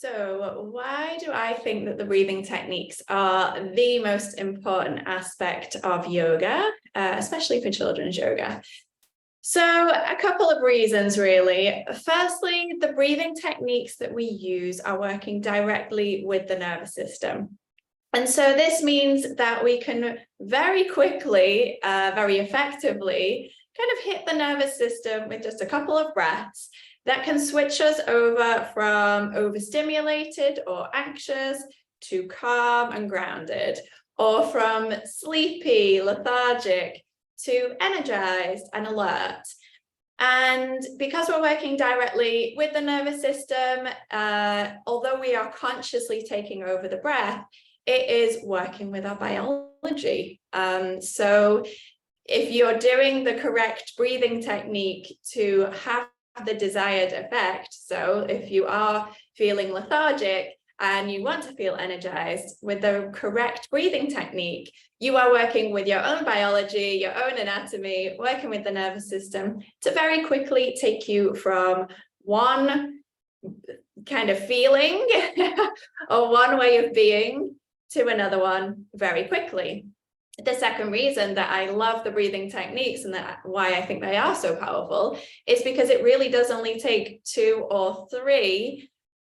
So why do I think that the breathing techniques are the most important aspect of yoga, especially for children's yoga? So a couple of reasons, really. Firstly, the breathing techniques that we use are working directly with the nervous system. And so this means that we can very quickly, very effectively, kind of hit the nervous system with just a couple of breaths that can switch us over from overstimulated or anxious to calm and grounded, or from sleepy, lethargic to energized and alert. And because we're working directly with the nervous system, although we are consciously taking over the breath, it is working with our biology. So if you're doing the correct breathing technique to have the desired effect, so if you are feeling lethargic and you want to feel energized, with the correct breathing technique, you are working with your own biology, your own anatomy, working with the nervous system to very quickly take you from one kind of feeling or one way of being to another one very quickly. The second reason that I love the breathing techniques and that why I think they are so powerful is because it really does only take 2 or 3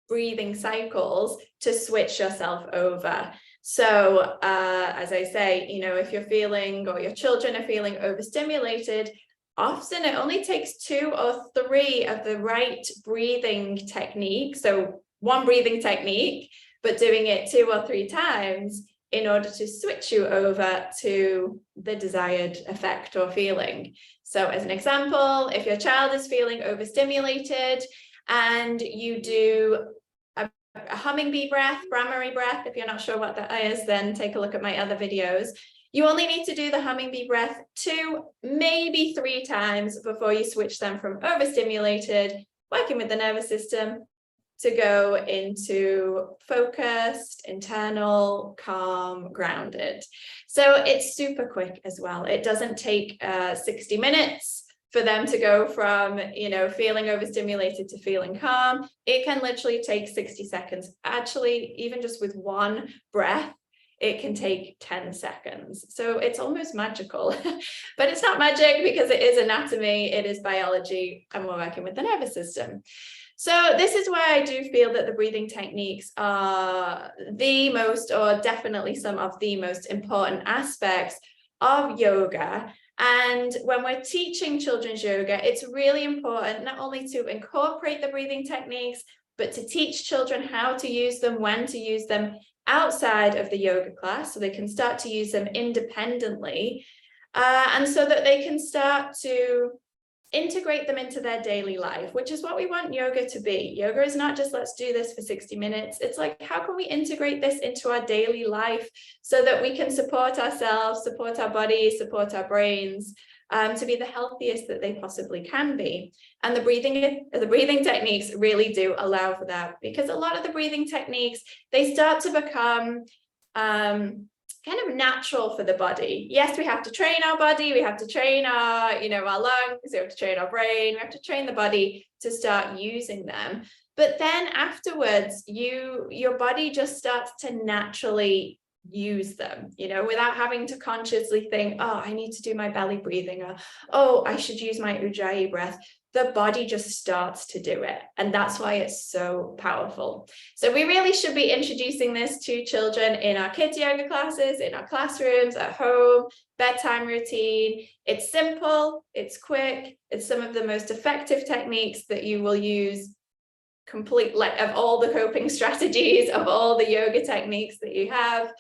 breathing cycles to switch yourself over. So as I say, if you're feeling or your children are feeling overstimulated, often it only takes 2 or 3 of the right breathing technique. So one breathing technique, but doing it 2 or 3 times in order to switch you over to the desired effect or feeling. So as an example, if your child is feeling overstimulated and you do a humming bee breath, Brahmari breath, if you're not sure what that is, then take a look at my other videos. You only need to do the humming bee breath 2, maybe 3 times before you switch them from overstimulated, working with the nervous system, to go into focused, internal, calm, grounded. So it's super quick as well. It doesn't take 60 minutes for them to go from, feeling overstimulated to feeling calm. It can literally take 60 seconds. Actually, even just with one breath, it can take 10 seconds. So it's almost magical, but it's not magic because it is anatomy, it is biology, and we're working with the nervous system. So this is why I do feel that the breathing techniques are the most, or definitely some of the most important aspects of yoga. And when we're teaching children's yoga, it's really important not only to incorporate the breathing techniques, but to teach children how to use them, when to use them outside of the yoga class, so they can start to use them independently, and so that they can start to integrate them into their daily life, which is what we want yoga to be. Yoga is not just let's do this for 60 minutes. It's like, how can we integrate this into our daily life so that we can support ourselves, support our bodies, support our brains, to be the healthiest that they possibly can be. And the breathing techniques really do allow for that, because a lot of the breathing techniques, they start to become kind of natural for the body. Yes, we have to train our body, we have to train our, our lungs, we have to train our brain, we have to train the body to start using them. But then afterwards, your body just starts to naturally use them, without having to consciously think, oh, I need to do my belly breathing, or, oh, I should use my Ujjayi breath. The body just starts to do it. And that's why it's so powerful. So we really should be introducing this to children in our kids yoga classes, in our classrooms, at home, bedtime routine. It's simple, it's quick, it's some of the most effective techniques that you will use of all the coping strategies, of all the yoga techniques that you have.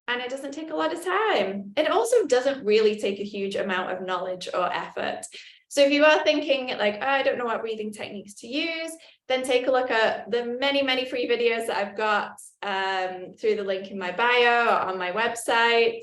And it doesn't take a lot of time. It also doesn't really take a huge amount of knowledge or effort. So if you are thinking like, oh, I don't know what breathing techniques to use, then take a look at the many, many free videos that I've got through the link in my bio or on my website,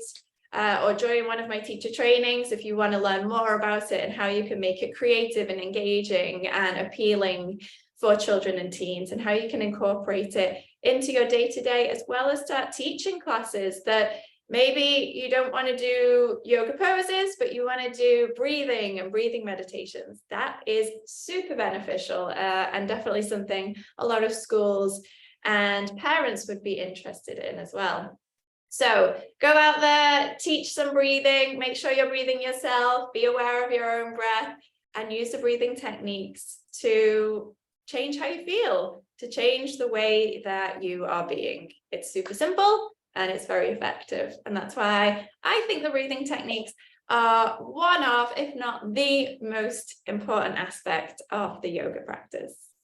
or join one of my teacher trainings if you want to learn more about it and how you can make it creative and engaging and appealing for children and teens, and how you can incorporate it into your day-to-day, as well as start teaching classes that Maybe you don't want to do yoga poses, but you want to do breathing and breathing meditations. That is super beneficial and definitely something a lot of schools and parents would be interested in as well. So go out there, teach some breathing, make sure you're breathing yourself, be aware of your own breath, and use the breathing techniques to change how you feel, to change the way that you are being. It's super simple and it's very effective. And that's why I think the breathing techniques are one of, if not the most important aspect of the yoga practice.